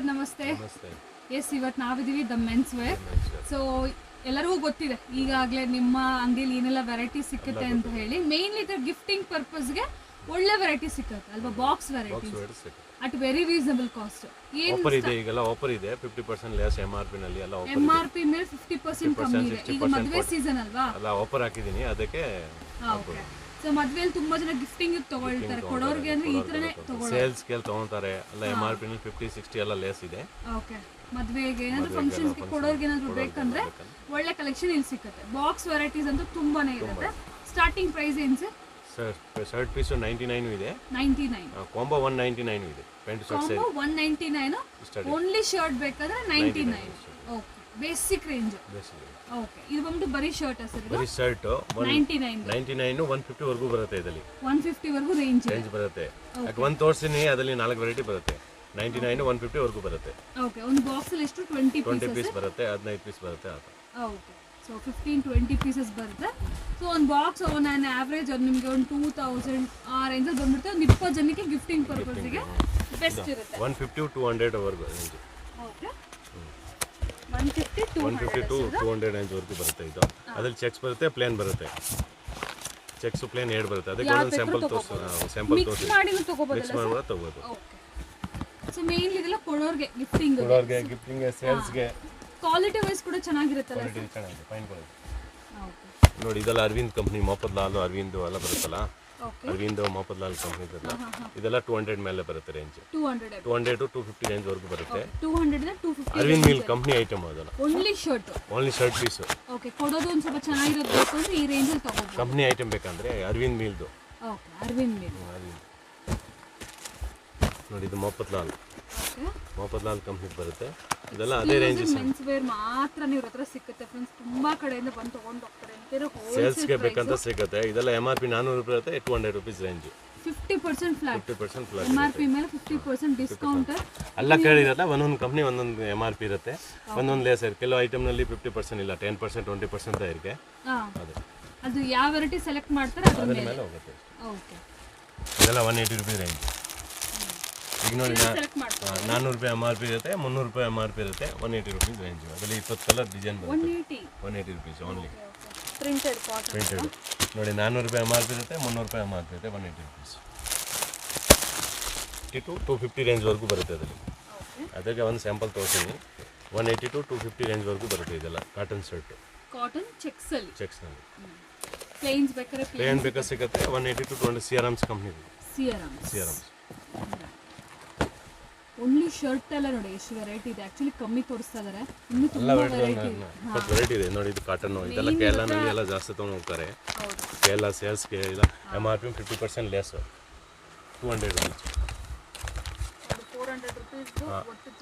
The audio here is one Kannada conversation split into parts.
ಸರ್ ನಮಸ್ತೆ. ಎಸ್, ಇವತ್ತು ನಾವಿದ್ದೀವಿ ದ ಮೆನ್ಸ್ ವೇರ್. ಸೊ ಎಲ್ಲರಿಗೂ ಗೊತ್ತಿದೆ ಈಗಾಗಲೇ ನಿಮ್ಮ ಅಂಗಡಿಯಲ್ಲಿ ಏನೆಲ್ಲ ವೆರೈಟಿ ಸಿಕ್ಕುತ್ತೆ ಅಂತ ಹೇಳಿ. ಮೇನ್ಲಿ ಇದರ ಗಿಫ್ಟಿಂಗ್ ಪರ್ಪಸ್ಗೆ ಒಳ್ಳೆ ವೆರೈಟಿ ಸಿಕ್ಕುತ್ತೆ ಅಲ್ವಾ? Box variety at very reasonable cost. ಏನು ಆಫರ್ ಇದೆ, ಈಗೆಲ್ಲ ಆಫರ್ ಇದೆ. 50% ಲೆಸ್ MRP ನಲ್ಲಿ ಎಲ್ಲ ಆಫರ್. MRP ಮೇಲೆ 50% ಕಮ್ಮಿ ಇದೆ. ಈಗ ಮದುವೆ ಸೀಸನ್ ಅಲ್ವಾ? ಅಲ್ಲ ಆಫರ್ ಹಾಕಿದೀನಿ ಅದಕ್ಕೆ. ಓಕೆ. ಸೊ ಮದುವೆಯಲ್ಲಿ ತುಂಬಾ ಜನ ಗಿಫ್ಟಿಂಗ್ ತಗೊಳ್ತಾರೆ, ಕೊಡೋರ್ಗೆ ಅಂದ್ರೆ ಈ ತರನೇ ತಗೊಳ್ತಾರೆ. ಸೇಲ್ಸ್ ಗೆ ತಗೊಂತಾರೆ. ಅಲ್ಲ MRP ನಲ್ಲಿ 50-60 ಎಲ್ಲ ಲೆಸ್ ಇದೆ. ಓಕೆ. ಮದುವೆಗೆ ಏನಾದ್ರು ಫಂಕ್ಷನ್ಸ್ ಗೆ ಕೊಡೋರ್ಗೆ ಏನಾದ್ರು ಬೇಕಂದ್ರೆ ಒಳ್ಳೆ ಕಲೆಕ್ಷನ್ ಇಲ್ಲಿ ಸಿಗುತ್ತೆ. ಬಾಕ್ಸ್ ವೆರೈಟೀಸ್ ಅಂತೂ ತುಂಬಾನೇ ಇರುತ್ತೆ. ಸ್ಟಾರ್ಟಿಂಗ್ ಪ್ರೈಸ್ ಏನು ಸರ್? ಶರ್ಟ್ ಪೀಸ್ 99 ಇದೆ. 99. ಕಾಂಬೋ 199 ಇದೆ. Pant shirt combo 199. Only shirt ಬೇಕಾದ್ರೆ 99. ಓಕೆ. Basic range. ಓಕೆ. ಇದು ಬಂದು ಬರೀ ಶರ್ಟ್ ಸರ್? ಬರೀ ಶರ್ಟ್ 99 150 ವರೆಗೂ ಬರುತ್ತೆ. ಇದರಲ್ಲಿ 150 ವರೆಗೂ ರೇಂಜ್ ಬರುತ್ತೆ. ಯಾಕೆ ಒಂದು ತೋರಿಸ್ತೀನಿ, ಅದರಲ್ಲಿ 4 ವೆರೈಟಿ ಬರುತ್ತೆ. 99 150 ವರೆಗೂ ಬರುತ್ತೆ. ಓಕೆ. ಒಂದು ಬಾಕ್ಸ್ ಅಲ್ಲಿ ಎಷ್ಟು 20 ಪೀಸ್ ಬರುತ್ತೆ, 15 ಪೀಸ್ ಬರುತ್ತೆ. ಓಕೆ. ಸೊ 15-20 ಪೀಸಸ್ ಬರುತ್ತೆ. ಸೊ ಒಂದು ಬಾಕ್ಸ್ ಆನ್ ಆವರೇಜ್ ನಿಮಗೆ ಒಂದು 2000 ಆ ರೇಂಜಲ್ಲಿ ಬಂದ್ಬಿಡುತ್ತೆ. ಒಂದು 20 ಜನಕ್ಕೆ ಗಿಫ್ಟಿಂಗ್ ಪರ್ಪಸ್ಗೆ ಬೆಸ್ಟ್ ಇರುತ್ತೆ. 150-200 ವರೆಗೂ ರೇಂಜ್. ಓಕೆ. 150-200 ರೇಂಜ್ ವರೆಗೂ ಬರುತ್ತೆ. ಇದು ಅದ್ರಲ್ಲಿ ಚೆಕ್ಸ್ ಬರುತ್ತೆ, ಪ್ಲೇನ್ ಬರುತ್ತೆ. ಚೆಕ್ಸ್ ಪ್ಲೇನ್ 2 ಬರುತ್ತೆ. ಅದಕ್ಕೆ ಒಂದು ಸ್ಯಾಂಪಲ್ ತೋರಿಸಿ ಮಾಡಿ ತಗೋಬಹುದು. ಓಕೆ. ಸೊ ಮೇನ್ಲಿ ಇದೆಲ್ಲ ಕೊಡೋರ್ಗೆ ಗಿಫ್ಟಿಂಗ್, ಸೇಲ್ಸ್ಗೆ. ಕ್ವಾಲಿಟಿ ವೈಸ್ ಕೂಡ ಚೆನ್ನಾಗಿರುತ್ತಲ್ಲ? ಚೆನ್ನಾಗಿದೆ, ಫೈನ್ ಕ್ವಾಲಿಟಿ. ನೋಡಿ, ಇದೆಲ್ಲ ಅರವಿಂದ್ ಕಂಪ್ನಿ, ಮೊಹಪ್ಪದ್ ಅರವಿಂದ್ ಎಲ್ಲ ಬರುತ್ತಲ್ಲ. ಅರವಿಂದ್ ಮೊಹಪ್ಪದ್ ಲಾಲ್ ಕಂಪ್ನಿ ಇದೆಲ್ಲ 200 ಮೇಲೆ ಬರುತ್ತೆ ರೇಂಜ್. 200 to 250 ರೇಂಜ್ ವರೆಗೂ ಬರುತ್ತೆ. 200 to 250 Arvind mill company item ಅದಲ್ಲ. Only shirt piece. ಓಕೆ. ಕೊಡೋದು ಒಂದು ಸ್ವಲ್ಪ ಚೆನ್ನಾಗಿರೋದು ಬೇಕು ಅಂದ್ರೆ ಈ ರೇಂಜ್ ಅಲ್ಲಿ ತಗೋಬಹುದು. ಕಂಪ್ನಿ ಐಟಮ್ ಬೇಕಂದ್ರೆ ಅರವಿಂದ್ ಮಿಲ್ದು. ಓಕೆ. ಅರವಿಂದ್ ಮಿಲ್. ನೋಡಿ, ಇದು ಮೊಹಪ್ಪದ್ ಲಾಲ್ ಕಂಪ್ನಿ ಬರುತ್ತೆ. ಇದೆಲ್ಲ ಅದೇ ರೇಂಜ್. ಮೆನ್ಸ್ ವೇರ್ ಮಾತ್ರ ನಿಮ್ಮ ಹತ್ರ ಸಿಗುತ್ತೆ ಫ್ರೆಂಡ್ಸ್. ತುಂಬಾ ಕಡೆಯಿಂದ ಬಂದು ತಗೊಂಡು ಹೋಗ್ತಾರೆ. ಸೇಲ್ಸ್ ಗೆ ಬೇಕಂತ ಸಿಗುತ್ತೆ. ಇದೆಲ್ಲ MRP 400 ರೂಪಾಯಿ ಇರುತ್ತೆ. 200 ರೂಪೀಸ್ ರೇಂಜ್. 50% ಫ್ಲಾಟ್. MRP ಮೇಲೆ 50% ಡಿಸ್ಕೌಂಟ್. ಅಲ್ಲ ಕೇಳಿರಲ್ಲ, ಒಂದೊಂದು ಕಂಪ್ನಿ ಒಂದೊಂದು MRP ಇರುತ್ತೆ, ಒಂದೊಂದು ಲೇಸ್ ಇರುತ್ತೆ. ಕೆಲವು ಐಟಮ್ ನಲ್ಲಿ 50% ಇಲ್ಲ, 10% 20% ಇರುತ್ತೆ. ಅದು ಯಾವ ವೆರೈಟಿ ಸೆಲೆಕ್ಟ್ ಮಾಡ್ತಾರೆ ಅದರ ಮೇಲೆ ಹೋಗುತ್ತೆ. ಓಕೆ. ಇದೆಲ್ಲ 180 ರೂಪಾಯಿ ರೇಂಜ್. ಈಗ ನೋಡಿ, 400 ರೂಪಾಯಿ MRP ಇರುತ್ತೆ, 300 ರೂಪಾಯಿ MRP ಇರುತ್ತೆ, 180 ರೂಪೀಸ್ ರೇಂಜ್. ಅದರಲ್ಲಿ 20 ಕಲರ್ ಡಿಸೈನ್ ಬರುತ್ತೆ. 180 ರೂಪೀಸ್ ಓನ್ಲಿ. ಪ್ರಿಂಟೆಡ್. ನೋಡಿ, 400 ರೂಪಾಯಿ MRP ಇರುತ್ತೆ, 300 ರೂಪಾಯಿ MRP ಇರುತ್ತೆ, 180 ರೂಪೀಸ್. 250 ರೇಂಜ್ ವರೆಗೂ ಬರುತ್ತೆ ಅದರಲ್ಲಿ. ಅದಕ್ಕೆ ಒಂದು ಸ್ಯಾಂಪಲ್ ತೋರಿಸ್ತೀನಿ. 180 to 250 ರೇಂಜ್ ವರೆಗೂ ಬರುತ್ತೆ. ಇದೆಲ್ಲ ಕಾಟನ್ ಶರ್ಟ್, ಕಾಟನ್ ಚೆಕ್ಸ್ನಲ್ಲಿ. ಪ್ಲೇನ್ ಬೇಕಾದ್ರೆ ಸಿಗುತ್ತೆ. 180 to 200 ಸಿಆರ್ಎಮ್ಸ್ ಕಂಪ್ನಿ. ಸಿಆರ್ಎಮ್ಸ್ ಓನ್ಲಿ ಶರ್ಟ್ ಎಲ್ಲ ನೋಡಿ ಎಷ್ಟು ವೆರೈಟಿ ಇದೆ. ಆಕ್ಚುಲಿ ಕಮ್ಮಿ ತೋರಿಸ್ತಾ ಇದ್ದಾರೆ, ಇನ್ನೂ ತುಂಬಾ ವೆರೈಟಿ ಇದೆ. ನೋಡಿ, ಇದು ಕಾಟನ್. ಇದೆಲ್ಲ ಕೇರಳನಲ್ಲಿ ಎಲ್ಲ ಜಾಸ್ತಿ ತಗೊಂಡು ಹೋಗ್ತಾರೆ. ಕೇರಳ ಸೇಲ್ಸ್ಗೆ ಇಲ್ಲ. MRP 50% less, 200 range.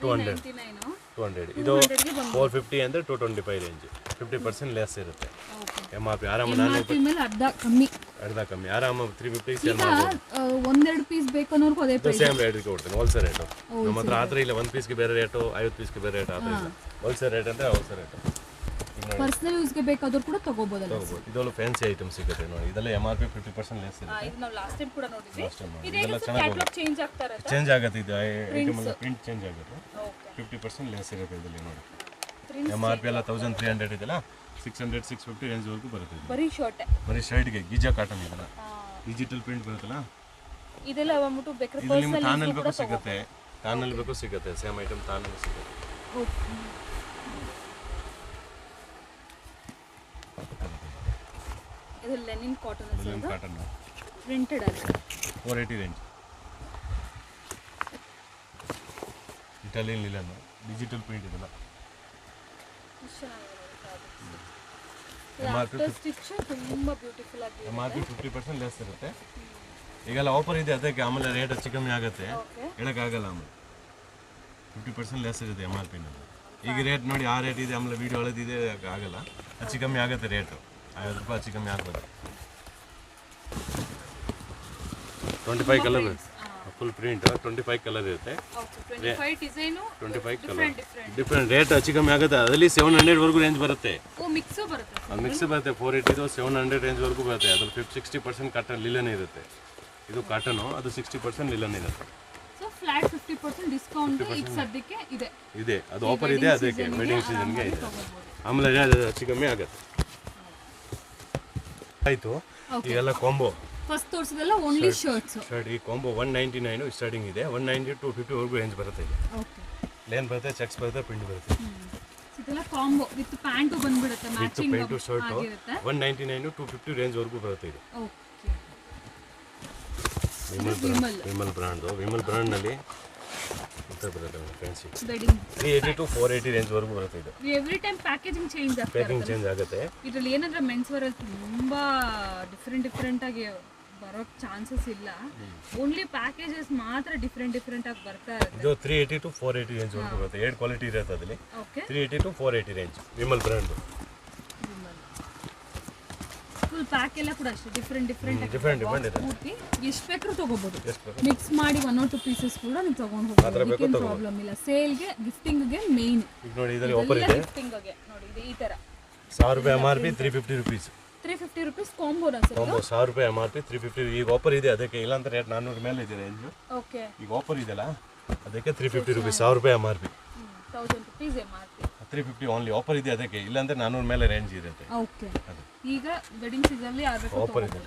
200 ಇದು 450 ಅಂದರೆ 225 ರೇಂಜ್. 50% ಲೆಸ್ ಇರುತ್ತೆ. MRP ಆರಾಮ ಅರ್ಧ ಕಮ್ಮಿ ಆರಾಮ 350 ಸೇಲ್ ಮಾಡ್ಬೋದು. ಒಂದೆರಡು ಪೀಸ್ ಬೇಕು ಅನ್ನೋರ್ಗೂ ಅದೇ ಪ್ರೈಸ್. ಸೇಮ್ ರೇಟ್ಗೆ ಕೊಡ್ತೀನಿ, ಹೋಲ್ಸೇಲ್ ರೇಟು. ನಮ್ಮ ಹತ್ರ ಆ ಥರ ಇಲ್ಲ. 1 ಪೀಸ್ಗೆ ಬೇರೆ ರೇಟು, 50 ಪೀಸ್ಗೆ ಬೇರೆ ರೇಟ್, ಆ ಥರ ಇಲ್ಲ. ಹೋಲ್ಸೇಲ್ ರೇಟ್ ಅಂದರೆ ಹೋಲ್ಸೇಲ್ ರೇಟು. ಪರ್ಸನಲ್ ಯೂಸ್ಗೆ ಬೇಕಾದರೂ ಕೂಡ ತಗೋಬೋದಲ್ಲ? ಇದೆಲ್ಲ ಫ್ಯಾನ್ಸಿ ಐಟಮ್ ಸಿಗುತ್ತೆ ನೋಡಿ. ಇದೆಲ್ಲ MRP 50% ಲೆಸ್ ಇರುತ್ತೆ. ಇದು ನಾವು ಲಾಸ್ಟ್ ಟೈಮ್ ಕೂಡ ನೋಡಿದ್ವಿ. ಇದೆಲ್ಲ ಚೆನ್ನಾಗಿ ಚೇಂಜ್ ಆಗುತ್ತೆ. ಇದು ಐಟಮ್ ಎಲ್ಲ ಪ್ರಿಂಟ್ ಚೇಂಜ್ ಆಗುತ್ತೆ. 50% ಲೆಸ್ ಇರುತ್ತೆ ಇದರಲ್ಲಿ. ನೋಡಿ, MRP ಎಲ್ಲ 1300 ಇದೆಲ್ಲ 600 650 ರೇಂಜ್ ವರೆಗೂ ಬರುತ್ತೆ. ಬರೀ ಶರ್ಟ್ಗೆ ಗೀಜಾ ಕಾಟನ್. ಇದೆಲ್ಲ ಡಿಜಿಟಲ್ ಪ್ರಿಂಟ್ ಬರುತ್ತಲ್ಲ, ಇದೆಲ್ಲ ಬಂದ್ಬಿಟ್ಟು ಬೇಕಾದ್ರೆ ಇದರಲ್ಲಿ ತಾನಲ್ಲಿ ಬೇಕು ಸಿಗುತ್ತೆ. ತಾನಲ್ಲಿ ಬೇಕು ಸಿಗುತ್ತೆ. ಸೇಮ್ ಐಟಮ್ ತಾನಲ್ಲಿ ಸಿಗುತ್ತೆ. ಇದು ಲೆನಿನ್ ಕಾಟನ್ ಪ್ರಿಂಟೆಡ್ ಅಲ್ಲಿ 480 range. Italian linen digital print. ಇದೆಲ್ಲ MRP 50% ಲೆಸ್ ಇರುತ್ತೆ. ಈಗೆಲ್ಲ ಆಫರ್ ಇದೆ, ಅದಕ್ಕೆ ಆಮೇಲೆ ರೇಟ್ ಹೆಚ್ಚು ಕಮ್ಮಿ ಆಗುತ್ತೆ, ಹೇಳೋಕ್ಕಾಗಲ್ಲ. ಆಮೇಲೆ 50% ಲೆಸ್ ಇರುತ್ತೆ MRP ನಲ್ಲಿ. ಈಗ ರೇಟ್ ನೋಡಿ, ಆ ರೇಟ್ ಇದೆ, ಆಮೇಲೆ ವೀಡಿಯೋ ಹಳದಿದೆ, ಆಗಲ್ಲ. ಹೆಚ್ಚು ಕಮ್ಮಿ ಆಗುತ್ತೆ ರೇಟು. 50 ರೂಪಾಯಿ ಹೆಚ್ಚು ಕಮ್ಮಿ ಆಗ್ಬೋದು. 25 ಕಲರ್ ಫುಲ್ ಪ್ರಿಂಟ್, 25 ಕಲರ್ ಇರುತ್ತೆ. 25 ಕಲರ್ ಡಿಫ್ರೆಂಟ್ ರೇಟ್ ಹೆಚ್ಚು ಕಮ್ಮಿ ಆಗುತ್ತೆ. ಅದರಲ್ಲಿ 700 ವರೆಗೂ ರೇಂಜ್ ಬರುತ್ತೆ. ಮಿಕ್ಸ್ ಬರುತ್ತೆ. 480 700 ರೇಂಜ್ ವರೆಗೂ ಬರುತ್ತೆ. ಅದ್ರಲ್ಲಿ 60% ಕಾಟನ್ ಲಿಲನ್ ಇರುತ್ತೆ. ಇದು ಕಾಟನು, ಅದು 60% ಲಿಲನ್ ಇರುತ್ತೆ. ಫ್ಲಾಟ್ 50% ಡಿಸ್ಕೌಂಟ್ ಈಗ ಸದ್ಯಕ್ಕೆ ಇದೆ. ಇದೆ, ಅದು ಆಫರ್ ಇದೆ, ಅದಕ್ಕೆ ವೆಡ್ಡಿಂಗ್ ಸೀಸನ್ಗೆ ಇದೆ. ಆಮೇಲೆ ಹೆಚ್ಚು ಕಮ್ಮಿ ಆಗುತ್ತೆ. ಆಯಿತು, ಈಗೆಲ್ಲ ಕಾಂಬೋ ಫಸ್ಟ್ ತೋರಿಸಿದೆಲ್ಲ ಓನ್ಲಿ ಶರ್ಟ್ಸ್. ಶರ್ಟ್ ಈ ಕಾಂಬೋ 199 ಸ್ಟಾರ್ಟಿಂಗ್ ಇದೆ, 190 to 250 ವರೆಗೂ ರೇಂಜ್ ಬರುತ್ತೆ. ಇದೆ ಓಕೆ, ಪ್ಲೇನ್ ಬರುತ್ತೆ, ಚೆಕ್ಸ್ ಬರುತ್ತೆ, ಪ್ರಿಂಟ್ ಬರುತ್ತೆ. ಇದೆಲ್ಲ ಕಾಂಬೋ ವಿತ್ ಪ್ಯಾಂಟು ಬಂದ್ಬಿಡುತ್ತೆ, ವಿತ್ ಮ್ಯಾಚಿಂಗ್ ಪ್ಯಾಂಟು ಶರ್ಟ್ ಆಗಿರುತ್ತೆ. 199 to 250 ರೇಂಜ್ ವರೆಗೂ ಬರುತ್ತೆ. ಇದೆ ಓಕೆ, ವಿಮಲ್ ಬ್ರಾಂಡ್ದು. ವಿಮಲ್ ಬ್ರಾಂಡ್ನಲ್ಲಿ ಬರುತ್ತೆ ಫ್ಯಾನ್ಸಿ ವೆಡ್ಡಿಂಗ್ 380 to 480 ರೇಂಜ್ ವರೆಗೂ ಬರುತ್ತೆ. ಇದು ಎವ್ರಿ ಟೈಮ್ ಪ್ಯಾಕೇಜಿಂಗ್ ಚೇಂಜ್ ಆಗ್ತಾ ಪ್ಯಾಕಿಂಗ್ ಚೇಂಜ್ ಆಗುತ್ತೆ. ಇದರಲ್ಲಿ ಏನಂದ್ರೆ ಮೆನ್ಸ್ ವೇರ್ ಅಲ್ಲಿ ತುಂಬಾ ಡಿಫ್ರೆಂಟ್ ಆಗಿ ಬರೋಕ್ ಚಾನ್ಸಸ್ ಇಲ್ಲ. ಓನ್ಲಿ ಪ್ಯಾಕೇಜಸ್ ಮಾತ್ರ ಡಿಫ್ರೆಂಟ್ ಆಗಿ ಬರ್ತಾ ಇರುತ್ತೆ. ಇದು 380 to 480 ರೇಂಜ್ ವರೆಗೂ ಬರುತ್ತೆ. 8 ಕ್ವಾಲಿಟಿ ಇರುತ್ತೆ ಅದರಲ್ಲಿ. Okay, 380 to 480 range Vimal brand. Full pack ಎಲ್ಲ ಕೂಡ ಅಷ್ಟೇ ಡಿಫ್ರೆಂಟ್ ಡಿಫ್ರೆಂಟ್ ಇದೆ. ಪೂರ್ತಿ ಎಷ್ಟು ಬೇಕಾದ್ರೂ ತಗೋಬಹುದು. ಎಷ್ಟು ಬೇಕು ಮಿಕ್ಸ್ ಮಾಡಿ 1 or 2 ಪೀಸಸ್ ಕೂಡ ನೀವು ತಗೊಂಡು ಹೋಗಬಹುದು, ಏನು ಪ್ರಾಬ್ಲಮ್ ಇಲ್ಲ. ಸೇಲ್ಗೆ ಗಿಫ್ಟಿಂಗ್ಗೆ ಮೇನ್. ಈಗ ನೋಡಿ ಇದರಲ್ಲಿ ಆಫರ್ ಇದೆ. ಗಿಫ್ಟಿಂಗ್ಗೆ ನೋಡಿ ಇದೆ ಈ ತರ 1000 ರೂಪಾಯಿ MRP 350 rupees. 350 rupees ಕಾಂಬೋನ ಸರ್. ಕಾಂಬೋ 1000 ರೂಪಾಯಿ MRP 350. ಈಗ ಆಫರ್ ಇದೆ, ಅದಕ್ಕೆ ಇಲ್ಲ ಅಂತ ರೇಟ್ 400 ಮೇಲೆ ಇದೆ ರೇಂಜ್. ಓಕೆ, ಈಗ ಆಫರ್ ಇದೆಲ್ಲ ಅದಕ್ಕೆ 350 rupees. 1000 ರೂಪಾಯಿ MRP 1000 rupees MRP 350 only. Offer ಇದೆ ಅದಕ್ಕೆ, ಇಲ್ಲ ಅಂದ್ರೆ 400 ಮೇಲೆ ರೇಂಜ್ ಇರುತ್ತೆ. ಓಕೆ, ಈಗ ವೆಡ್ಡಿಂಗ್ ಸೀಸನ್ ಅಲ್ಲಿ ಯಾರು ಆಫರ್ ಇದೆ.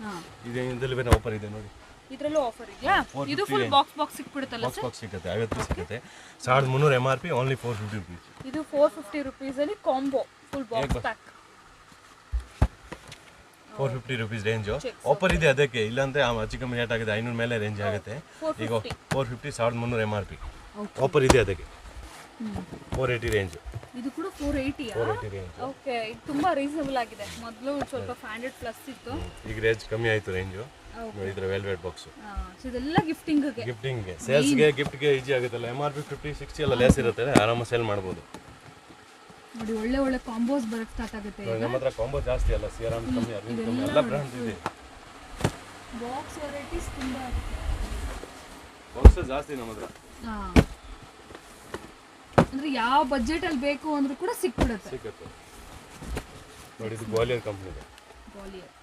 ಹಾ, ಇದರಲ್ಲಿ ಬೇರೆ ಆಫರ್ ಇದೆ ನೋಡಿ. ಇದರಲ್ಲೂ ಆಫರ್ ಇದೆಯಾ? ಇದು ಫುಲ್ ಬಾಕ್ಸ್ ಸಿಕ್ಬಿಡುತ್ತಲ್ಲ ಸರ್? ಬಾಕ್ಸ್ ಸಿಗುತ್ತೆ, 50 ಸಿಗುತ್ತೆ. 1300 MRP ಓನ್ಲಿ 450 rupees. ಇದು 450 rupees ಅಲ್ಲಿ combo full box pack 450 rupees range offer ಇದೆ ಅದಕ್ಕೆ, ಇಲ್ಲಾಂದ್ರೆ ಹೆಚ್ಚು ಕಮ್ಮಿ ರೇಟ್ ಆಗಿದೆ. 500 ಮೇಲೆ ರೇಂಜ್ ಆಗುತ್ತೆ. ಈಗ 450 1300 MRP ಆಫರ್ ಇದೆ ಅದಕ್ಕೆ. 480 ರೇಂಜ್. ಇದು ಕೂಡ 480 ರೇಂಜ್. ಓಕೆ, ಇದು ತುಂಬಾ ರೀಸನಬಲ್ ಆಗಿದೆ. ಮೊದಲು ಸ್ವಲ್ಪ 500 ಪ್ಲಸ್ ಇತ್ತು, ಈಗ ರೇಂಜ್ ಕಮ್ಮಿ ಆಯ್ತು ರೇಂಜ್. ನೋಡಿ ಇದರ ವೆಲ್ವೆಟ್ ಬಾಕ್ಸ್. ಸೊ ಇದೆಲ್ಲ ಗಿಫ್ಟಿಂಗ್ಗೆ, ಸೇಲ್ಸ್ಗೆ ಗಿಫ್ಟ್ಗೆ ಈಜಿ ಆಗುತ್ತಲ್ಲ. MRP 50 60 ಎಲ್ಲ ಲೆಸ್ ಇರುತ್ತೆ, ಆರಾಮ ಸೇಲ್ ಮಾಡ್ಬೋದು. ನೋಡಿ ಒಳ್ಳೆ ಕಾಂಬೋಸ್ ಬರಕ್ಕೆ ಸ್ಟಾರ್ಟ್ ಆಗುತ್ತೆ. ನಮ್ಮ ಹತ್ರ ಕಾಂಬೋ ಜಾಸ್ತಿ ಅಲ್ಲ, ಸಿರಾಮ್ ಕಮ್ಮಿ, ಅರವಿಂದ್ ಕಮ್ಮಿ, ಎಲ್ಲ ಬ್ರಾಂಡ್ ಇದೆ. ಬಾಕ್ಸ್ ವೆರೈಟೀಸ್ ತುಂಬಾ ಬಾಕ್ಸ್ ಜಾಸ್ತಿ ನಮ್ಮ ಹತ್ರ. ಅಂದ್ರೆ ಯಾವ ಬಜೆಟ್ ಅಲ್ಲಿ ಬೇಕು ಅಂದ್ರೂ ಕೂಡ ಸಿಗುತ್ತೆ. ನೋಡಿ ಇದು ಗ್ವಾಲಿಯರ್ ಕಂಪನಿ ಇದೆ.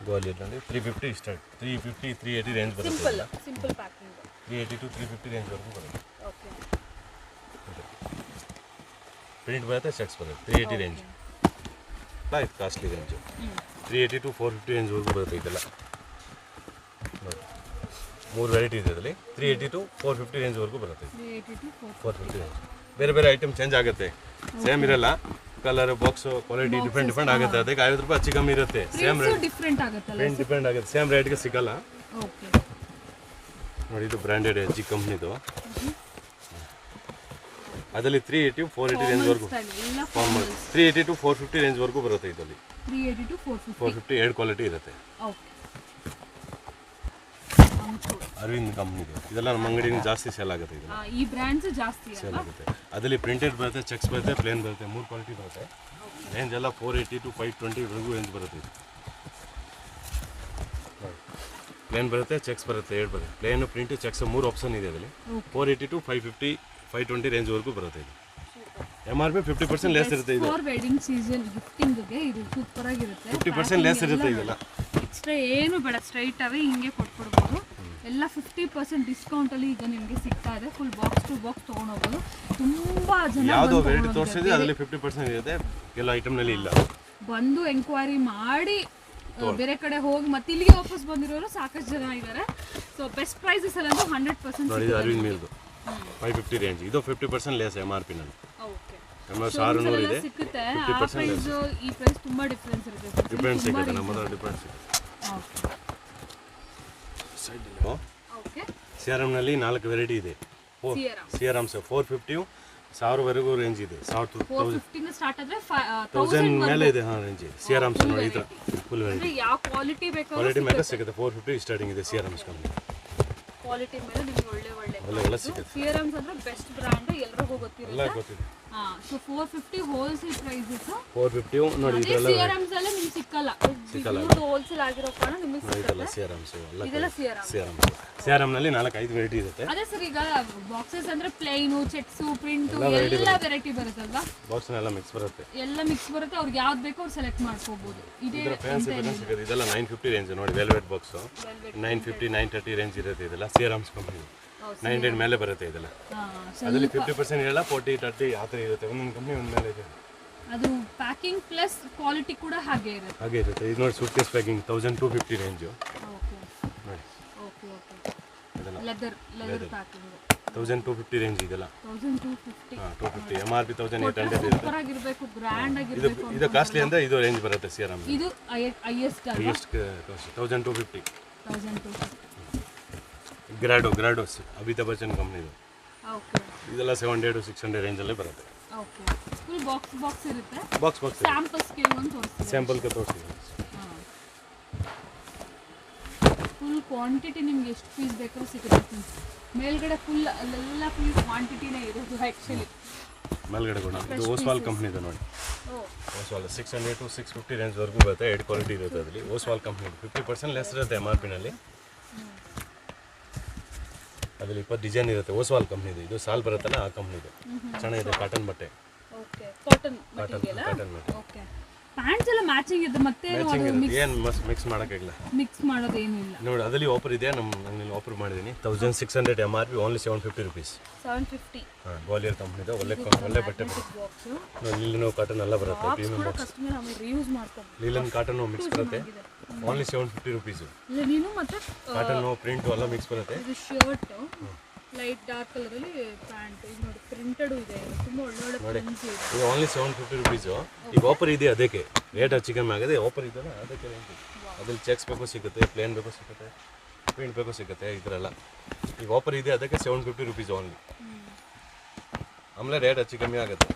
ಗ್ವಾಲಿಯರ್ನಲ್ಲಿ 350 ಸ್ಟಾರ್ಟ್, 350 380 ರೇಂಜ್ ಬರುತ್ತೆ. ಸಿಂಪಲ್ ಪ್ಯಾಕಿಂಗ್ 380 to 350 ರೇಂಜ್ ವರೆಗೂ ಬರುತ್ತೆ. ಓಕೆ, ಪ್ರಿಂಟ್ ಬರುತ್ತೆ, ಚೆಕ್ಸ್ ಬರುತ್ತೆ. 380 ರೇಂಜ್ ಆಯ್ತು, ಕಾಸ್ಟ್ಲಿ ರೇಂಜು. 380 to 450 ರೇಂಜ್ ವರೆಗೂ ಬರುತ್ತೆ. ಇದೆಲ್ಲ ನೋಡಿ 3 ವೆರೈಟಿ ಇದೆ ಅದರಲ್ಲಿ. 380 to 450 ರೇಂಜ್ ವರೆಗೂ ಬರುತ್ತೆ. 380 to 450 ರೇಂಜ್. ಬೇರೆ ಐಟಮ್ ಚೇಂಜ್ ಆಗುತ್ತೆ, ಸೇಮ್ ಇರಲ್ಲ. ಕಲರ್, ಬಾಕ್ಸ್, ಕ್ವಾಲಿಟಿ ಡಿಫ್ರೆಂಟ್ ಆಗುತ್ತೆ. ಅದಕ್ಕೆ 50 ರೂಪಾಯಿ ಹೆಚ್ಚು ಕಮ್ಮಿ ಇರುತ್ತೆ. ಸೇಮ್ ರೇಟ್ ಡಿಫ್ರೆಂಟ್ ಆಗುತ್ತಲ್ಲ, ಪ್ರಿಂಟ್ ಡಿಫ್ರೆಂಟ್ ಆಗುತ್ತೆ, ಸೇಮ್ ರೇಟ್ಗೆ ಸಿಗಲ್ಲ. ಓಕೆ, ನೋಡಿ ಇದು ಬ್ರ್ಯಾಂಡೆಡ್ ಜಿ ಕಂಪ್ನಿದು. ಅದರಲ್ಲಿ 380 480 ರೇಂಜ್ ವರೆಗೂ, 380 to 450 ರೇಂಜ್ ವರೆಗೂ ಬರುತ್ತೆ. ಇದರಲ್ಲಿ 380 to 450 ಎರಡು ಕ್ವಾಲಿಟಿ ಇರುತ್ತೆ. ಓಕೆ, ಅರವಿಂದ್ ಕಂಪ್ನಿದು. ಇದೆಲ್ಲ ನಮ್ಮ ಅಂಗಡಿನ ಜಾಸ್ತಿ ಸೇಲ್ ಆಗುತ್ತೆ. ಇದೆಲ್ಲ ಈ ಬ್ರ್ಯಾಂಡ್ಸ್ ಜಾಸ್ತಿ ಸೇಲ್ ಆಗುತ್ತೆ. ಅದರಲ್ಲಿ ಪ್ರಿಂಟೆಡ್ ಬರುತ್ತೆ, ಚೆಕ್ಸ್ ಬರುತ್ತೆ, ಪ್ಲೇನ್ ಬರುತ್ತೆ. 3 ಕ್ವಾಲಿಟಿ ಬರುತ್ತೆ. ರೇಂಜ್ ಎಲ್ಲ 480 to 520 ವರೆಗೂ ರೇಂಜ್ ಬರುತ್ತೆ. ಇದು ಪ್ಲೇನ್ ಬರುತ್ತೆ, ಚೆಕ್ಸ್ ಬರುತ್ತೆ, 2 ಬರುತ್ತೆ. ಪ್ಲೇನು, ಪ್ರಿಂಟ್, ಚೆಕ್ಸ್ 3 ಆಪ್ಷನ್ ಇದೆ ಅದರಲ್ಲಿ. 480 to 550 520 ರೇಂಜ್ ವರೆಗೂ ಬರುತ್ತೆ. ಇದು MRP 50% ಲೆಸ್ ಇರುತ್ತೆ. ಇದು ಫಾರ್ ವೆಡ್ಡಿಂಗ್ ಸೀಸನ್ ಗಿಫ್ಟಿಂಗ್ಗೆ ಇದು ಸೂಪರ್ ಆಗಿರುತ್ತೆ. 50% ಲೆಸ್ ಇರುತ್ತೆ. ಇದೆಲ್ಲ ಎಕ್ಸ್ಟ್ರಾ ಏನು ಬೇಡ, ಸ್ಟ್ರೈಟ್ ಅವೇ ಹಿಂಗೆ ಕೊಟ್ಬಿಡ್ಬೋದು. ಎಲ್ಲ 50% ಡಿಸ್ಕೌಂಟ್ ಅಲ್ಲಿ ಈಗ ನಿಮಗೆ ಸಿಗ್ತಾ ಇದೆ. ಫುಲ್ ಬಾಕ್ಸ್ ಟು ಬಾಕ್ಸ್ ತೊಗೊಂಡೋಗ್ಬೋದು. ತುಂಬಾ ಜನ ಯಾವುದೋ ವೆರೈಟಿ ತೋರಿಸಿದ್ರೆ ಅದರಲ್ಲಿ 50% ಇರುತ್ತೆ, ಎಲ್ಲ ಐಟಮ್ನಲ್ಲಿ ಇಲ್ಲ. ಬಂದು ಎಂಕ್ವೈರಿ ಮಾಡಿ ಬೇರೆ ಕಡೆ ಹೋಗಿ ಮತ್ತೆ ಇಲ್ಲಿಗೆ ವಾಪಸ್ ಬಂದಿರೋರು ಸಾಕಷ್ಟು ಜನ ಇದ್ದಾರೆ. ಸೊ ಬೆಸ್ಟ್ ಪ್ರೈಸಸ್ ಎಲ್ಲ 100% ನೋಡಿ. ಇದು ಅರವಿಂದ್ ಮಿಲ್ದು 550 ರೇಂಜ್. ಇದು 50% ಲೆಸ್ MRP ನಲ್ಲಿ. ಓಕೆ, 600 ಇದೆ, ಸಿಗುತ್ತೆ. ಆ ಪ್ರೈಸ್ ಈ ಪ್ರೈಸ್ ತುಂಬಾ ಡಿಫರೆನ್ಸ್ ಇರುತ್ತೆ. ಡಿಫರೆನ್ಸ್ ಸಿಗುತ್ತೆ, ನಮ್ಮ ಹತ್ರ ಡಿಫರೆನ್ಸ್ ಸಿಗುತ್ತೆ. ಓಕೆ, ಸಿಆರ್ಎಂ ನಲ್ಲಿ 4 ವೆರೈಟಿ ಇದೆ. ಸಿಆರ್ಎಂ 450 1000 ವರೆಗೂ ರೇಂಜ್ ಇದೆ. 450 ಸ್ಟಾರ್ಟ್ ಆದ್ರೆ 1000 ಮೇಲೆ ಇದೆ ರೇಂಜ್. ಸಿಆರ್ಎಂ ನೋಡಿ ಈ ತರ ಫುಲ್ ವೆರೈಟಿ. ಯಾವ ಕ್ವಾಲಿಟಿ ಬೇಕು ಕ್ವಾಲಿಟಿ ಮೇಲೆ ಸಿಗುತ್ತೆ. 450 ಸ್ಟಾರ್ಟಿಂಗ್ ಇದೆ ಸಿಆರ್ಎಂ ಕಂಪನಿ. ಕ್ವಾಲಿಟಿ ಮೇಲೆ ನಿಮಗೆ ಒಳ್ಳೆ ಸಿಗುತ್ತೆ. ಸಿಆರ್ಎಮ್ಸ್ ಅಂದ್ರೆ ಬೆಸ್ಟ್ ಬ್ರಾಂಡ್, ಎಲ್ಲರಿಗೂ ಗೊತ್ತಿರುತ್ತೆ. ಎಲ್ಲ ಗೊತ್ತಿದೆ. So 450 wholesale prices. 450 ನೋಡಿ. ಇದೆಲ್ಲ ಸಿಆರ್ಎಮ್ಸ್ ಎಲ್ಲ ನಿಮಗೆ ಸಿಕ್ಕಲ್ಲ. ಹೋಲ್ಸೇಲ್ ಆಗಿರೋ ಕಾರಣ ನಿಮಗೆ ಸಿಗುತ್ತೆ. ಸಿಆರ್ಎಮ್ಸ್ ಇದೆಲ್ಲ ಸಿಆರ್ಎಮ್. ಸಿಆರ್ಎಂ ನಲ್ಲಿ 4-5 ವೆರೈಟಿ ಇರುತ್ತೆ. ಅದೇ ಸರ್, ಈಗ ಬಾಕ್ಸಸ್ ಅಂದ್ರೆ ಪ್ಲೇನ್, ಚೆಕ್ಸ್, ಪ್ರಿಂಟ್ ಎಲ್ಲ ವೆರೈಟಿ ಬರುತ್ತಲ್ವಾ? ಬಾಕ್ಸ್ ಎಲ್ಲ ಮಿಕ್ಸ್ ಬರುತ್ತೆ. ಎಲ್ಲ ಮಿಕ್ಸ್ ಬರುತ್ತೆ. ಅವ್ರಿಗೆ ಯಾವ್ದು ಬೇಕೋ ಅವ್ರು ಸೆಲೆಕ್ಟ್ ಮಾಡ್ಕೋಬಹುದು. ಇದರ ಫ್ಯಾನ್ಸಿ ಸಿಗುತ್ತೆ. ಇದೆಲ್ಲ 950 ರೇಂಜ್ ನೋಡಿ. ವೆಲ್ವೆಟ್ ಬಾಕ್ಸ್ 950 930 ರೇಂಜ್ ಇರುತ್ತೆ. ಇದೆಲ್ಲ ಸಿಆರ್ಎಮ್ಸ್ ಕಂಪನಿ. 900 ಮೇಲೆ ಬರುತ್ತೆ ಇದೆಲ್ಲ. ಅದರಲ್ಲಿ 50% ಎಲ್ಲ 40, 30 ಆ ಥರ ಇರುತ್ತೆ. ಒಂದೊಂದು ಕಂಪ್ನಿ ಒಂದು ಮೇಲೆ ಇದೆ. ಅದು ಪ್ಯಾಕಿಂಗ್ ಪ್ಲಸ್ ಕ್ವಾಲಿಟಿ ಕೂಡ ಹಾಗೆ ಇರುತ್ತೆ. ಇದು ನೋಡಿ suitcase packing 1250 range. Okay ನೋಡಿ ಓಕೆ ಲೆದರ್ ಪ್ಯಾಕಿಂಗ್ 1250 ರೇಂಜ್ ಇದೆಲ್ಲ. 1250 250 MRP 1800 ಇರುತ್ತೆ. ಸೂಪರ್ ಆಗಿರಬೇಕು, ಗ್ರ್ಯಾಂಡ್ ಆಗಿರಬೇಕು. ಇದು ಕಾಸ್ಟ್ಲಿ ಅಂದ್ರೆ ಇದು ರೇಂಜ್ ಬರುತ್ತೆ ಸಿಆರ್ಎಂ. ಇದು ಹೈಯೆಸ್ಟ್ ಕಾಸ್ಟ್ 1250. 1250 ಗ್ರಾಡೋ ಅಮಿತಾಬ್ ಬಚ್ಚನ್ ಕಂಪ್ನಿದು. ಓಕೆ ಇದೆಲ್ಲ 700 to 600 ರೇಂಜಲ್ಲೇ ಬರುತ್ತೆ. ಓಕೆ ಫುಲ್ ಬಾಕ್ಸ್ ಇರುತ್ತೆ. ಬಾಕ್ಸ್ ಸ್ಯಾಂಪಲ್ಸ್ಗೆ ಒಂದು ತೋರಿಸ್ತೀನಿ. ಸ್ಯಾಂಪಲ್ಗೆ ತೋರಿಸ್ತೀನಿ. ಫುಲ್ ಕ್ವಾಂಟಿಟಿ ನಿಮ್ಗೆ ಎಷ್ಟು ಪೀಸ್ ಬೇಕಾದ್ರೂ ಸಿಗುತ್ತೆ. ಮೇಲ್ಗಡೆ ಫುಲ್ ಅಲ್ಲೆಲ್ಲ ಫುಲ್ ಕ್ವಾಂಟಿಟಿನೇ ಇರೋದು ಆ್ಯಕ್ಚುಲಿ. ಮೇಲ್ಗಡೆ ಕೂಡ ಇದು ಓಸ್ವಾಲ್ ಕಂಪ್ನಿದು ನೋಡಿ. ಓಸ್ವಾಲ್ 600 to 650 ರೇಂಜ್ವರೆಗೂ ಬರುತ್ತೆ. 2 ಕ್ವಾಲಿಟಿ ಇರುತ್ತೆ ಅದರಲ್ಲಿ. ಓಸ್ವಾಲ್ ಕಂಪ್ನಿದು 50% ಲೆಸ್ ಇರುತ್ತೆ MRPನಲ್ಲಿ. ಅದರಲ್ಲಿ 20 ಡಿಸೈನ್ ಇರುತ್ತೆ. ಓಸ್ವಾಲ್ ಕಂಪ್ನಿದು ಇದು ಸಾಲ್ ಬರುತ್ತಲ್ಲ ಆ ಕಂಪ್ನಿದು. ಚೆನ್ನಾಗಿದೆ ಕಾಟನ್ ಬಟ್ಟೆ. Okay cotton material. Okay pants ಎಲ್ಲ ಮ್ಯಾಚಿಂಗ್ ಇದೆ. ಮತ್ತೆ ಏನು ಮಿಕ್ಸ್ ಮಾಡೋಕ್ಕಾಗಿಲ್ಲ. ಮಿಕ್ಸ್ ಮಾಡೋದೇನಿಲ್ಲ ನೋಡಿ. ಅದರಲ್ಲಿ ಆಫರ್ ಇದೆ. ನಾನು ಆಫರ್ ಮಾಡಿದ್ದೀನಿ 1600 MRP ಓನ್ಲಿ 750 rupees. 750. ಗ್ವಾಲಿಯರ್ ಕಂಪ್ನಿದು ಒಳ್ಳೆ ಬಟ್ಟೆ ಬರುತ್ತೆ. ಲೀಲನ್ ಕಾಟನ್ ಎಲ್ಲ ಬರುತ್ತೆ. Premium box linen cotton mix ಬರುತ್ತೆ. Only 750 rupees. ನೀನು ಮತ್ತೆ ಕಾಟನ್ ಪ್ರಿಂಟ್ ಎಲ್ಲ ಮಿಕ್ಸ್ ಬರುತ್ತೆ. ಇದು ಶರ್ಟ್ ಲೈಟ್ ಡಾರ್ಕ್ ಕಲರ್ ಅಲ್ಲಿ ಪ್ಯಾಂಟ್. ಇದು ನೋಡಿ ಪ್ರಿಂಟೆಡ್ ಇದೆ. ತುಂಬಾ ಒಳ್ಳೆ ಪ್ರಿಂಟ್ಸ್ ಇದೆ. ಇದು ಓನ್ಲಿ 750 rupees. ಈಗ ಆಫರ್ ಇದೆ. ಅದಕ್ಕೆ ರೇಟ್ ಹೆಚ್ಚು ಕಮ್ಮಿ ಆಗಿದೆ. ಆಫರ್ ಇದೆಯಲ್ಲ ಅದಕ್ಕೆ ರೇಂಜ್. ಅದ್ರಲ್ಲಿ ಚೆಕ್ಸ್ ಬೇಕು ಸಿಗುತ್ತೆ, ಪ್ಲೇನ್ ಬೇಕು ಸಿಗುತ್ತೆ, ಪ್ರಿಂಟ್ ಬೇಕು ಸಿಗುತ್ತೆ. ಇದರೆಲ್ಲ ಈಗ ಆಫರ್ ಇದೆ. ಅದಕ್ಕೆ 750 rupees ಓನ್ಲಿ. ಆಮೇಲೆ ರೇಟ್ ಹೆಚ್ಚು ಕಮ್ಮಿ ಆಗುತ್ತೆ.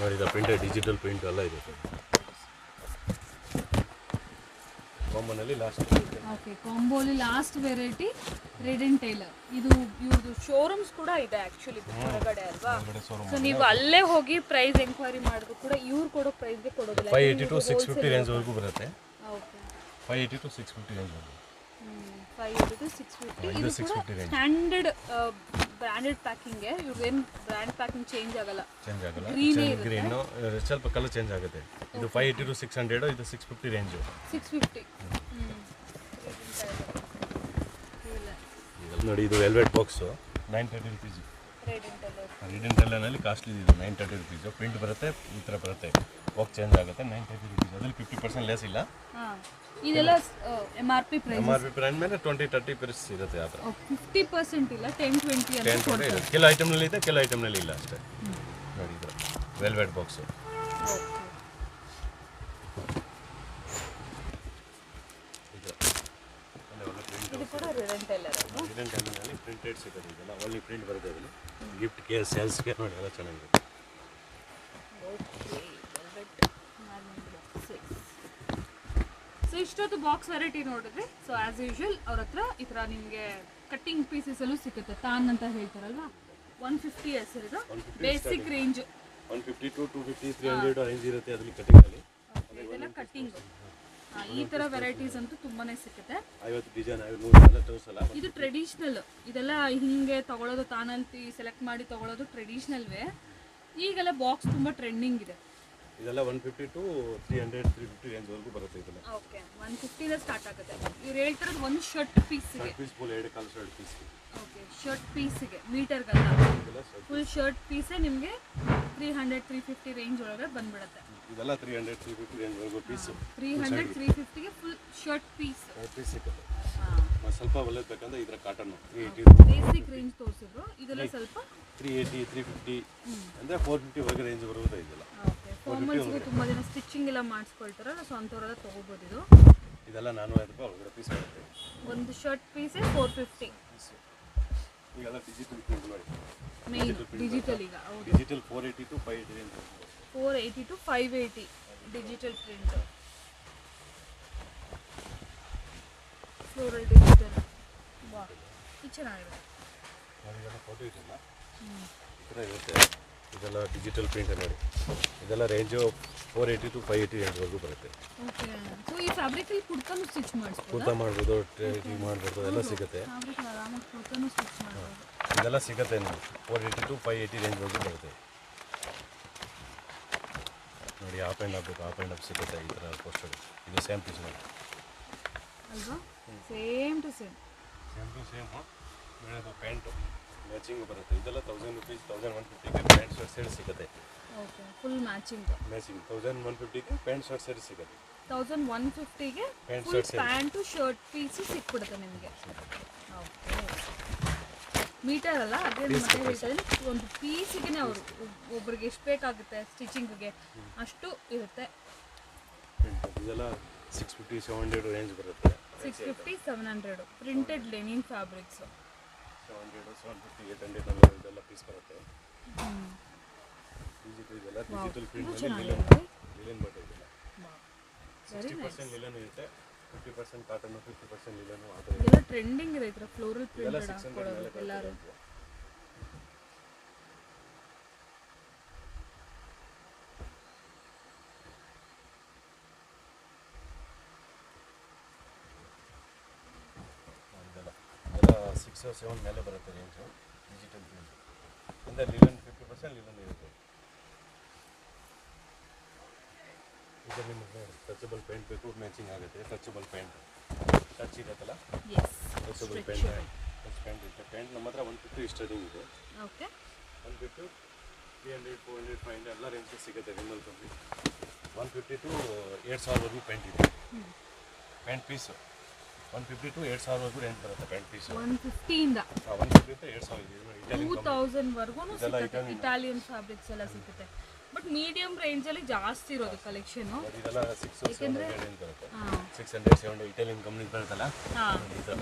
ನೋಡಿ ಇದು ಪ್ರಿಂಟೆಡ್ ಡಿಜಿಟಲ್ ಪ್ರಿಂಟ್ ಎಲ್ಲ ಇದೆ. ಕಾಂಬೋನಲ್ಲಿ ಲಾಸ್ಟ್. ಓಕೆ ಕಾಂಬೋಲಿ last variety Reid and Taylor. ಇದು ಇವ್ರದ್ದು ಶೋರೂಮ್ಸ್ ಕೂಡ ಇದೆ ಆ್ಯಕ್ಚುಲಿ ಹೊರಗಡೆ ಅಲ್ವಾ. ಸೊ ನೀವು ಅಲ್ಲೇ ಹೋಗಿ ಪ್ರೈಸ್ ಎಂಕ್ವೈರಿ ಮಾಡಿದ್ರು ಕೂಡ ಇವ್ರು ಕೊಡೋ ಪ್ರೈಸ್ಗೆ ಕೊಡೋದಿಲ್ಲ. 580 to 650 ರೇಂಜ್ವರೆಗೂ ಬರುತ್ತೆ. ಓಕೆ 580 to 650 ರೇಂಜ್ವರೆಗೂ. 580 to 650. ಇದು ಕೂಡ ಸ್ಟ್ಯಾಂಡರ್ಡ್ ಬ್ರ್ಯಾಂಡೆಡ್ ಪ್ಯಾಕಿಂಗ್. ಇವ್ರದ್ದೇನು ಬ್ರ್ಯಾಂಡ್ ಪ್ಯಾಕಿಂಗ್ ಚೇಂಜ್ ಆಗಲ್ಲ. ಗ್ರೀನ್ ಸ್ವಲ್ಪ ಕಲರ್ ಚೇಂಜ್ ಆಗುತ್ತೆ. ಇದು 580 to 600. ಇದು 650 ರೇಂಜು. 650. ನೋಡಿ ಇದು velvet box 930 rupees. Reid and ಟೆಲ್ಲರ್ನಲ್ಲಿ ಕಾಸ್ಟ್ಲಿ ಇದು 930 rupees. ಪ್ರಿಂಟ್ ಬರುತ್ತೆ, ಈ ಥರ ಬರುತ್ತೆ. ಬಾಕ್ಸ್ ಚೇಂಜ್ ಆಗುತ್ತೆ. 930 rupees. ಅದ್ರಲ್ಲಿ 50% ಲೆಸ್ ಇಲ್ಲ. ಇದೆಲ್ಲ MRP ಪ್ರೈಸ್ ಮೇಲೆ 20-30% ಇರುತ್ತೆ. ಆ ಥರ 50% ಇಲ್ಲ, 10-20 ಅಂತ ಕೊಡ್ತಾರೆ. ಕೆಲವು ಐಟಮ್ನಲ್ಲಿ ಇದೆ, ಕೆಲವು ಐಟಮ್ನಲ್ಲಿ ಇಲ್ಲ ಅಷ್ಟೇ. ನೋಡಿ ಇದು ವೆಲ್ವೆಟ್ ಬಾಕ್ಸು. ಇದು ಕೂಡ Reid and Taylor. Reid and ಟೈಲರ್ನಲ್ಲಿ ಪ್ರಿಂಟೆಡ್ ಸಿಗುತ್ತೆ. ಇದೆಲ್ಲ ಒಳ್ಳೆ ಪ್ರಿಂಟ್ ಬರುತ್ತೆ. ಅದರಲ್ಲಿ ಗಿಫ್ಟ್ಗೆ ಸೇಲ್ಸ್ಗೆ ನೋಡಿ ಎಲ್ಲ ಚೆನ್ನಾಗಿರುತ್ತೆ. ಸೊ ಇಷ್ಟೊತ್ತು ಬಾಕ್ಸ್ ವೆರೈಟಿ ನೋಡಿದ್ರಿ. ಸೊ ಆಸ್ ಯೂಶುವಲ್ ಅವ್ರ ಹತ್ರ ಈ ಥರ ನಿಮಗೆ ಕಟ್ಟಿಂಗ್ ಪೀಸಸ್ ಅಲ್ಲೂ ಸಿಗುತ್ತೆ. ತಾನ್ ಅಂತ ಹೇಳ್ತಾರಲ್ವಾ, 150 ಹೆಸರಿದು ಬೇಸಿಕ್ ರೇಂಜ್. 150 to 250, 300 ರೇಂಜ್ ಇರುತ್ತೆ ಅದರಲ್ಲಿ ಕಟ್ಟಿಂಗಲ್ಲಿ. ಇದೆಲ್ಲ ಕಟ್ಟಿಂಗ್. ಈ ಥರ ವೆರೈಟೀಸ್ ಅಂತೂ ತುಂಬಾನೇ ಸಿಗುತ್ತೆ. 50 ಡಿಸೈನ್ 100 ತೋರಿಸಲ್ಲ. ಇದು ಟ್ರೆಡಿಷ್ನಲ್. ಇದೆಲ್ಲ ಹಿಂಗೆ ತಗೊಳ್ಳೋದು, ತಾನಂತಿ ಸೆಲೆಕ್ಟ್ ಮಾಡಿ ತಗೊಳ್ಳೋದು ಟ್ರೆಡಿಷ್ನಲ್ ವೇ. ಈಗೆಲ್ಲ ಬಾಕ್ಸ್ ತುಂಬ ಟ್ರೆಂಡಿಂಗ್ ಇದೆ. ಇದೆಲ್ಲ 150 to 300, 350 ರೇಂಜ್ವರೆಗೂ ಬರುತ್ತೆ. ಇದೆಲ್ಲ ಓಕೆ 150 ಸ್ಟಾರ್ಟ್ ಆಗುತ್ತೆ. ಇವ್ರು ಹೇಳ್ತಿರೋದು ಒಂದು ಶರ್ಟ್ ಪೀಸ್ಗೆ. ಪೀಸ್ ಫುಲ್ 2 ಕಾಲು ಶರ್ಟ್ ಪೀಸ್ಗೆ. ಓಕೆ ಶರ್ಟ್ ಪೀಸ್ಗೆ, ಮೀಟರ್ಗಲ್ಲ, ಫುಲ್ ಶರ್ಟ್ ಪೀಸೇ ನಿಮಗೆ 300-350 ರೇಂಜ್ ಒಳಗೆ ಬಂದ್ಬಿಡುತ್ತೆ. ಇದೆಲ್ಲ 300-350 ರೇಂಜ್ವರೆಗೂ ಪೀಸು. 300-350ಗೆ ಫುಲ್ ಶರ್ಟ್ ಪೀಸ್ ಸಿಗುತ್ತೆ. ಸ್ವಲ್ಪ ಒಳ್ಳೆದು ಬೇಕಂದ್ರೆ ಇದರ ಕಾಟನ್ ಬೇಸಿಕ್ ರೇಂಜ್ ತೋರಿಸಿದ್ರು. ಇದೆಲ್ಲ ಸ್ವಲ್ಪ 380-350 ಅಂದರೆ 450 ವರೆಗೆ ರೇಂಜ್ ಬರುತ್ತೆ. ಇದೆಲ್ಲ ಫಾರ್ಮಲ್ಸ್ಗೆ ತುಂಬ ಜನ ಸ್ಟಿಚಿಂಗ್ ಎಲ್ಲ ಮಾಡಿಸ್ಕೊಳ್ತಾರಲ್ಲ, ಸೊ ಅಂಥವರೆಲ್ಲ ತೊಗೋಬೋದು. ಇದೆಲ್ಲ 450 ರೂಪಾಯಿ ಒಳಗಡೆ ಪೀಸ್ ಬರುತ್ತೆ. ಒಂದು ಶರ್ಟ್ ಪೀಸೇ 450. ಈಗೆಲ್ಲ ಡಿಜಿಟಲ್ ಪ್ರಿಂಟ್ ಮಾಡಿ ಮೇನ್ ಡಿಜಿಟಲ್. ಈಗ digital 480 to 580 range. 480 to 580 digital print. Floral digital. ವಾ ಇದು ಚೆನ್ನಾಗಿರುತ್ತೆ. ಫೋಟೋ ಇದೆಲ್ಲ ಈ ಥರ ಇರುತ್ತೆ. ಇದೆಲ್ಲ ಡಿಜಿಟಲ್ ಪ್ರಿಂಟ್ ನೋಡಿ. ಇದೆಲ್ಲ ರೇಂಜು 480 to 580 ರೇಂಜ್ವರೆಗೂ ಬರುತ್ತೆ. ಓಕೆ ಸೊ ಈ ಫ್ಯಾಬ್ರಿಕಲ್ಲಿ ಕುರ್ತಾನು ಸ್ಟಿಚ್ ಮಾಡಿಸ್ಬೋದು. ಕುರ್ತಾ ಮಾಡ್ಬೋದು, ಟ್ರೈ ಮಾಡ್ಬೋದು, ಎಲ್ಲ ಸಿಗುತ್ತೆ. ಫ್ಯಾಬ್ರಿಕ್ ಆರಾಮಾಗಿ ಕುರ್ತಾನು ಸ್ಟಿಚ್ ಮಾಡ್ಬೋದು. ಇದೆಲ್ಲ ಸಿಗುತ್ತೆ ನೋಡಿ. 480 to 580 ರೇಂಜ್ವರೆಗೂ ಬರುತ್ತೆ. ನೋಡಿ ಆಪ್ ಆ್ಯಂಡ್ ಅಪ್ ಸಿಗುತ್ತೆ. ಈ ಥರ ಪೋಸ್ಟರ್. ಇದು ಸೇಮ್ ಪೀಸ್ ನೋಡಿ ಅಲ್ವಾ, ಸೇಮ್ ಟು ಸೇಮ್. ಮೇಡದು ಪ್ಯಾಂಟು ಮ್ಯಾಚಿಂಗ್ ಬರುತ್ತೆ ಇದೆಲ್ಲ 1000 ರುಪೀಸ್ 1150ಗೆ ಪ್ಯಾಂಟ್ ಶರ್ಟ್ ಸೆಟ್ ಸಿಗುತ್ತೆ. ಓಕೆ ಫುಲ್ ಮ್ಯಾಚಿಂಗ್ ಮ್ಯಾಚಿಂಗ್ 1150ಗೆ ಪ್ಯಾಂಟ್ ಶರ್ಟ್ ಸೆಟ್ ಸಿಗುತ್ತೆ. 1150ಗೆ pant full shirt pant shirt piece ಸಿಕ್ಬಿಡುತ್ತೆ ನಿಮಗೆ. ಓಕೆ ಮೀಟರ್ ಅಲ್ಲ ಅದೇ ಮತ್ತೆ ಹೇಳ್ತಾ ಇದ್ದೀನಿ, ಒಂದು ಪೀಸಿಗೆ ಅವರು ಒಬ್ರಿಗೆ ಎಷ್ಟು ಬೇಕಾಗುತ್ತೆ ಸ್ಟಿಚಿಂಗ್ಗೆ ಅಷ್ಟು ಇರುತ್ತೆ. ಇದೆಲ್ಲ 650 700 ರೇಂಜ್ ಬರುತ್ತೆ. 650 700 ಪ್ರಿಂಟೆಡ್ ಲೆನಿನ್ ಫ್ಯಾಬ್ರಿಕ್ಸು 700 750 800 ಇದೆಲ್ಲ ಪೀಸ್ ಬರುತ್ತೆ. ಇದೆಲ್ಲ ಡಿಜಿಟಲ್ ಪ್ರಿಂಟಲ್ಲಿ ಲಿಲನ್ ಬಟ್ಟೆ ಇದೆಲ್ಲ 60% ಲಿಲನ್ ಇರುತ್ತೆ, 50% ಕಾಟನ್ 50% ಲಿಲನ್ ಆ ಥರ ಇದೆಲ್ಲ ಟ್ರೆಂಡಿಂಗ್ ಇದೆ. ಈ ಥರ ಫ್ಲೋರಲ್ ಪ್ರಿಂಟೆಡ್ ಹಾಕ್ಕೊಳ್ಳೋದು ಎಲ್ಲರೂ. ಇದೆಲ್ಲ 6 or 7 ಮೇಲೆ ಬರುತ್ತೆ ರೇಂಜು ಡಿಜಿಟಲ್ ಪ್ರಿಂಟ್. ಅಂದರೆ ಲಿಲನ್ 50% ಲಿಲನ್ ಇರುತ್ತೆ. ಇದು ನಿಮಗೆ ಟಚಬಲ್ ಪೇಂಟ್ ಬೇಕು, ಮ್ಯಾಚಿಂಗ್ ಆಗುತ್ತೆ. ಟಚಬಲ್ ಪೇಂಟ್ ಟಚ್ ಇರುತ್ತಲ್ಲ, ಟಚಬಲ್ ಪೇಂಟ್ ಟಚ್ ಪೇಂಟ್ ಇರುತ್ತೆ. ಪೇಂಟ್ ನಮ್ಮ ಹತ್ರ 150 ಸ್ಟಾರ್ಟಿಂಗ್ ಇದೆ. ಓಕೆ 150 300 400 500 ಎಲ್ಲ ರೇಂಜ್ ಸಿಗುತ್ತೆ. ವಿಮಲ್ ಕಂಪ್ನಿ 150 to 2000 ವರೆಗೂ ಪೇಂಟ್ ಇದೆ. ಪೇಂಟ್ ಪೀಸು 150 to 2000 ವರೆಗೂ ರೇಂಜ್ ಬರುತ್ತೆ. ಪೇಂಟ್ ಪೀಸು 150 ಇಂದ 150 to 2000 2000 ವರೆಗೂ ಸಿಗುತ್ತೆ. ಇಟಾಲಿಯನ್ ಫ್ಯಾಬ್ರಿಕ್ಸ್ ಎಲ್ಲ ಸಿಗುತ್ತೆ. ಬಟ್ ಮೀಡಿಯಂ ರೇಂಜಲ್ಲಿ ಜಾಸ್ತಿ ಇರೋದು ಕಲೆಕ್ಷನ್. ಇದೆಲ್ಲ 600 ರೇಂಜ್ ಬರುತ್ತೆ. 600 700 ಇಟಾಲಿಯನ್ ಕಂಪ್ನಿ ಬರುತ್ತಲ್ಲ,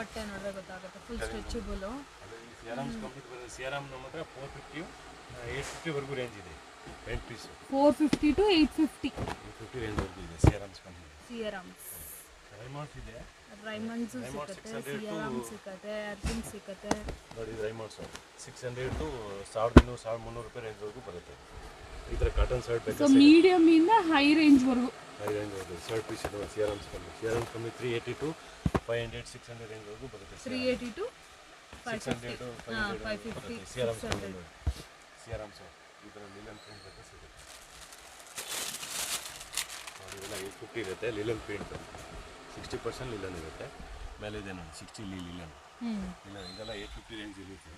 ಬಟ್ಟೆ ನೋಡಿದ್ರೆ ಗೊತ್ತಾಗುತ್ತೆ ಫುಲ್ ಸ್ಟ್ರೆಚಬಲ್. ಸಿಯಾರಾಮ್ಸ್ ಕಂಪ್ನಿ ಬರುತ್ತೆ. ಸಿಯಾರಾಮ್ ನಮ್ಮ ಹತ್ರ 450 850 ವರೆಗೂ ರೇಂಜ್ ಇದೆ. ಪೇಂಟ್ ಪೀಸು 450 to 850 ರೇಂಜ್ ವರೆಗೂ ಇದೆ ಸಿಯಾರಾಮ್ಸ್ ಕಂಪ್ನಿ. ಸಿಯರಾಮ್ಸ್ ರೈಮಾರ್ಟ್ಸ್ ಇದೆ, ರೈಮಂಡ್ಸ್ ಸಿಗುತ್ತೆ, ಸಿಯರಾಮ್ ಸಿಗುತ್ತೆ, ಅರ್ಜಿನ್ ಸಿಗುತ್ತೆ. ನೋಡಿ ರೈಮಾರ್ಟ್ಸ್ 600 to 1200 1300 ರೂಪಾಯಿ ರೇಂಜ್ ವರೆಗೂ ಬರುತ್ತೆ. ಈ ಥರ ಕಾಟನ್ ಶರ್ಟ್ ಬೇಕು. ಸೊ ಮೀಡಿಯಂ ಇಂದ ಹೈ ರೇಂಜ್ ವರೆಗೂ ಹೈ ರೇಂಜ್ ವರೆಗೂ ಶರ್ಟ್ ಪೀಸ್ ಇದೆ. ಸಿಯಾರಾಮ್ಸ್ ಕಂಪ್ನಿ 380 to 500 600 ರೇಂಜ್ ವರೆಗೂ ಬರುತ್ತೆ. 380 to 600 to 500 550 Siyaram's company. Siyaram's ಈ ಥರ ಲಿಲನ್ ಪ್ರಿಂಟ್ ಬೇಕು ಸಿಗುತ್ತೆ. ನೋಡಿ ಇದೆಲ್ಲ 850 ಇರುತ್ತೆ. ಲಿಲನ್ ಪ್ರಿಂಟ್ 60% ಲಿಲನ್ ಇರುತ್ತೆ. ಮೇಲೆ ಇದೆ ನೋಡಿ 60 ಲಿಲನ್ ಇಲ್ಲ. ಇದೆಲ್ಲ 850 ರೇಂಜ್ ಇರುತ್ತೆ.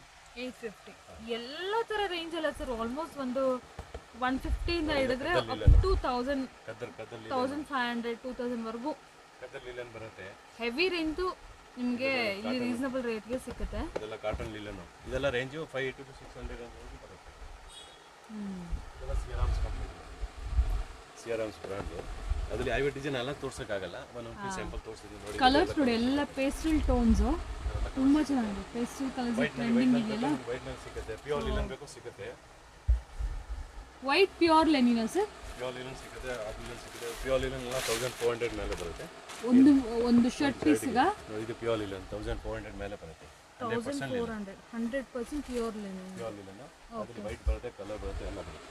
850 ಎಲ್ಲ ಥರ ರೇಂಜ್ ಅಲ್ಲ ಸರ್. ಆಲ್ಮೋಸ್ಟ್ ಒಂದು 150 ಇಂದ ಹಿಡಿದ್ರೆ ಅಪ್ ಟು 1000 1500 2000 ವರೆಗೂ ಕದರ್ ಲಿಲನ್ ಬರುತ್ತೆ. ಹೆವಿ ರೇಂಜು ನಿಮಗೆ ಇಲ್ಲಿ ರೀಸನಬಲ್ ರೇಟ್ಗೆ ಸಿಗುತ್ತೆ. ಇದೆಲ್ಲ ಕಾಟನ್ ಲಿಲನ್. ಇದೆಲ್ಲ ರೇಂಜು 580 to 600 ರೇಂಜ್ ವರೆಗೂ ಬರುತ್ತೆ. ಇದೆಲ್ಲ ಸಿಯಾರಾಮ್ಸ್ ಕಂಪ್ನಿ, ಸಿಯಾರಾಮ್ಸ್ ಬ್ರ್ಯಾಂಡು. ಅದರಲ್ಲಿ ಐವತ್ತು ಡಿಸೈನ್ ಎಲ್ಲ ತೋರ್ಸೋಕ್ಕಾಗಲ್ಲ, ಒಂದೊಂದು ಪೀಸ್ ಸ್ಯಾಂಪಲ್ ತೋರಿಸಿದ್ದೀನಿ ನೋಡಿ. ಕಲರ್ಸ್ ನೋಡಿ ಎಲ್ಲ ಪೇಸ್ಟಲ್ ಟೋನ್ಸು ತುಂಬ ಚೆನ್ನಾಗಿದೆ. ಪೇಸ್ಟಲ್ ಕಲರ್ಸ್ ಟ್ರೆಂಡಿಂಗ್ ಇದೆಯಲ್ಲ. ವೈಟ್ನಲ್ಲಿ ಸಿಗುತ್ತೆ. ಪ್ಯೂರ್ ಲಿಲನ್ ಬೇಕು ಸಿಗುತ್ತೆ. ವೈಟ್ ಪ್ಯೂರ್ ಲೆನಿನ ಸರ್? ಪ್ಯೂರ್ ಲಿಲನ್ ಸಿಗುತ್ತೆ, ಆ ಲಿಲನ್ ಸಿಗುತ್ತೆ. ಪ್ಯೂರ್ ಲಿಲನ್ ಎಲ್ಲ 1400 ಮೇಲೆ ಬರುತ್ತೆ. ಒಂದು ಶರ್ಟ್ ಪೀಸ್ಗ ಇದು ಪ್ಯೂರ್ ಲಿಲನ್ 1400 ಮೇಲೆ ಬರುತ್ತೆ. 1400 100% ಪ್ಯೂರ್ ಲಿನನ್. ಪ್ಯೂರ್ ಲಿಲನ್ ಅದರಲ್ಲಿ ವೈಟ್ ಬರುತ್ತೆ, ಕಲರ್ ಬರುತ್ತೆ, ಎಲ್ಲ ಬರುತ್ತೆ.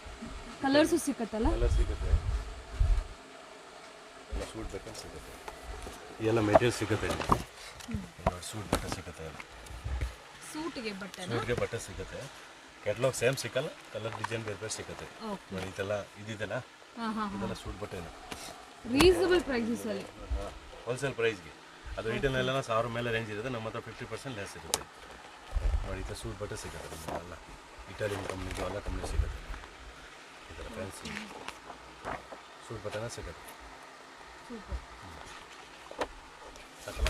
ಕಲರ್ಸು ಸಿಕ್ಕತ್ತಲ್ಲ? ಕಲರ್ ಸಿಗುತ್ತೆ. ಎಲ್ಲ ಸೂಟ್ ಬೇಕಂತ ಸಿಗುತ್ತೆ. ಎಲ್ಲ ಮೆಟೀರಿಯಲ್ ಸಿಗುತ್ತೆ. ಸೂಟ್ ಬಟ್ಟೆ ಸಿಗುತ್ತೆ. ಎಲ್ಲ ಸೂಟ್ಗೆ ಬಟ್ಟೆ ಸಿಗುತ್ತೆ. ಕ್ಯಾಟ್ಲಾಗ್ ಸೇಮ್ ಸಿಕ್ಕಲ್ಲ, ಕಲರ್ ಡಿಸೈನ್ ಬೇರೆ ಬೇರೆ ಸಿಗುತ್ತೆ. ನೋಡಿ ಇದೆಲ್ಲ ಇದೆಲ್ಲ ಸೂಟ್ ಬಟ್ಟೆ ರೀಸನಬಲ್ ಪ್ರೈಸಸ್ ಅಲ್ಲಿ ಹೋಲ್ಸೇಲ್ ಪ್ರೈಸ್ಗೆ. ಅದು ರಿಟೇಲ್ ಎಲ್ಲ 1000 ಮೇಲೆ ರೇಂಜ್ ಇರುತ್ತೆ. ನಮ್ಮ ಹತ್ರ 50% ಲೆಸ್ ಇರುತ್ತೆ. ನೋಡಿ ಈ ಥರ ಸೂಟ್ ಬಟ್ಟೆ ಸಿಗುತ್ತೆ. ನಮ್ಮಲ್ಲ ಇಟಾಲಿಯನ್ ಕಂಪ್ನಿದು ಎಲ್ಲ ಕಂಪ್ನಿ ಸಿಗುತ್ತೆ. ಈ ಥರ ಫ್ಯಾನ್ಸಿ ಸೂಟ್ ಬಟ್ಟೆನ ಸಿಗುತ್ತೆ. ಸೂಪರ್ ಸಾಕಲ್ಲ.